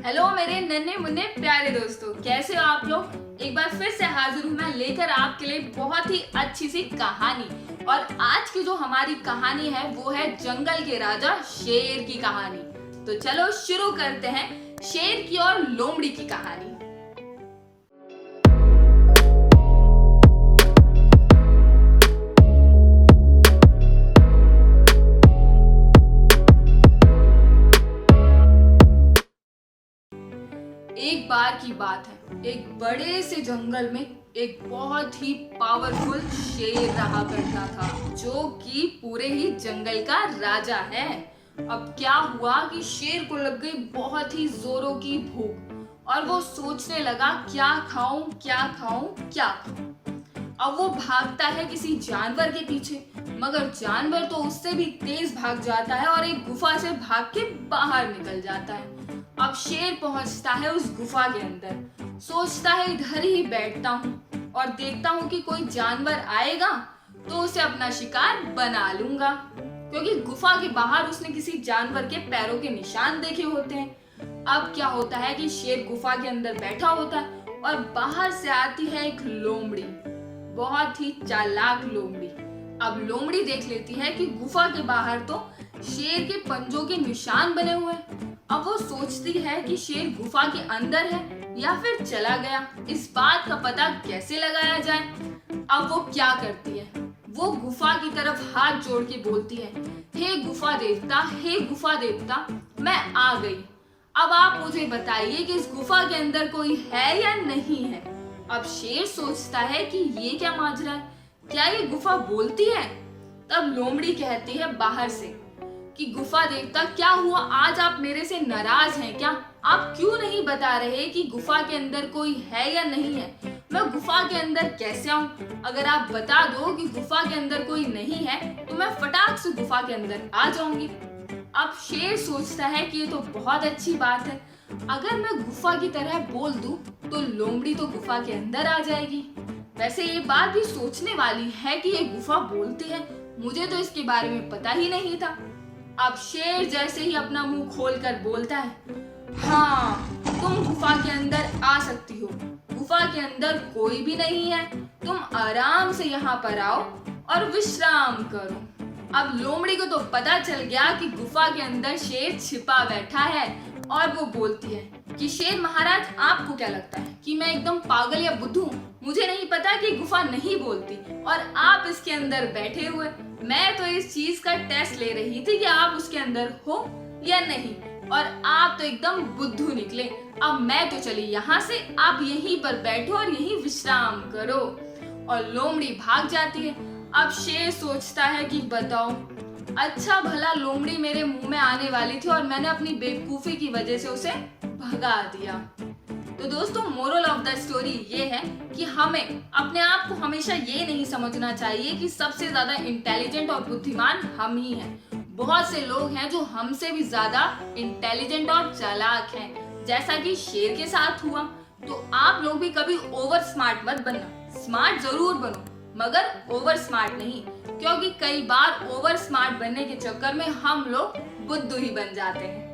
Hello मेरे नन्हे मुन्ने प्यारे दोस्तों, कैसे हो आप लोग। एक बार फिर से हाजिर हूँ मैं लेकर आपके लिए बहुत ही अच्छी सी कहानी। और आज की जो हमारी कहानी है वो है जंगल के राजा शेर की कहानी। तो चलो शुरू करते हैं शेर की और लोमड़ी की कहानी। एक बार की बात है, एक बड़े से जंगल में एक बहुत ही पावरफुल शेर रहा करता था जो कि पूरे ही जंगल का राजा है। अब क्या हुआ कि शेर को लग गई बहुत ही जोरों की भूख और वो सोचने लगा क्या खाऊं क्या खाऊं क्या खाऊं। अब वो भागता है किसी जानवर के पीछे, मगर जानवर तो उससे भी तेज भाग जाता है और एक गुफा से भाग के बाहर निकल जाता है। अब शेर पहुंचता है उस गुफा के अंदर, सोचता है इधर ही बैठता हूँ और देखता हूँ कि कोई जानवर आएगा तो उसे अपना शिकार बना लूंगा, क्योंकि गुफा के बाहर उसने किसी जानवर के पैरों के निशान देखे होते हैं। अब क्या होता है कि शेर गुफा के अंदर बैठा होता है और बाहर से आती है एक लोमड़ी, बहुत ही चालाक लोमड़ी। अब लोमड़ी देख लेती है कि गुफा के बाहर तो शेर के पंजों के निशान बने हुए हैं। अब वो सोचती है कि शेर गुफा के अंदर है या फिर चला गया, इस बात का पता कैसे लगाया जाए। अब वो क्या करती है, वो गुफा की तरफ हाथ जोड़ के बोलती है, हे गुफा देवता, हे गुफा देवता, मैं आ गई। अब आप मुझे बताइए कि इस गुफा के अंदर कोई है या नहीं है। अब शेर सोचता है कि ये क्या माजरा है, क्या ये गुफा बोलती है। तब लोमड़ी कहती है बाहर से कि गुफा देवता क्या हुआ, आज आप मेरे से नाराज हैं क्या? आप क्यों नहीं बता रहे कि गुफा के अंदर कोई है या नहीं है? मैं गुफा के अंदर कैसे आऊं? अगर आप बता दो कि गुफा के अंदर कोई नहीं है तो मैं फटाक से गुफा के अंदर आ जाऊंगी। अब शेर सोचता है कि ये तो बहुत अच्छी बात है, अगर मैं गुफा की तरह बोल दूं तो लोमड़ी तो गुफा के अंदर आ जाएगी। वैसे ये बात भी सोचने वाली है कि ये गुफा बोलती है, मुझे तो इसके बारे में पता ही नहीं था। अब शेर जैसे ही अपना मुंह खोलकर बोलता है, हाँ तुम गुफा के अंदर आ सकती हो, गुफा के अंदर कोई भी नहीं है, तुम आराम से यहाँ पर आओ और विश्राम करो। अब लोमड़ी को तो पता चल गया कि गुफा के अंदर शेर छिपा बैठा है और वो बोलती है कि शेर महाराज, आपको क्या लगता है कि मैं एकदम पागल या बुद्धू हूँ? मुझे नहीं पता कि गुफा नहीं बोलती और आप इसके अंदर बैठे हुए, मैं तो इस चीज का टेस्ट ले रही थी कि आप उसके अंदर हो या नहीं, और आप तो एकदम बुद्धू निकले। अब मैं तो चली यहाँ से, आप यहीं पर बैठो और यहीं विश्राम करो। और लोमड़ी भाग जाती है। अब शेर सोचता है कि बताओ, अच्छा भला लोमड़ी मेरे मुंह में आने वाली थी और मैंने अपनी बेवकूफी की वजह से उसे भगा दिया। तो दोस्तों, मोरल ऑफ द स्टोरी ये है कि हमें अपने आप को हमेशा ये नहीं समझना चाहिए कि सबसे ज्यादा इंटेलिजेंट और बुद्धिमान हम ही हैं। बहुत से लोग हैं जो हमसे भी ज्यादा इंटेलिजेंट और चालाक हैं, जैसा कि शेर के साथ हुआ। तो आप लोग भी कभी ओवर स्मार्ट मत बनना, स्मार्ट जरूर बनो मगर ओवर स्मार्ट नहीं, क्योंकि कई बार ओवर स्मार्ट बनने के चक्कर में हम लोग बुद्धू ही बन जाते हैं।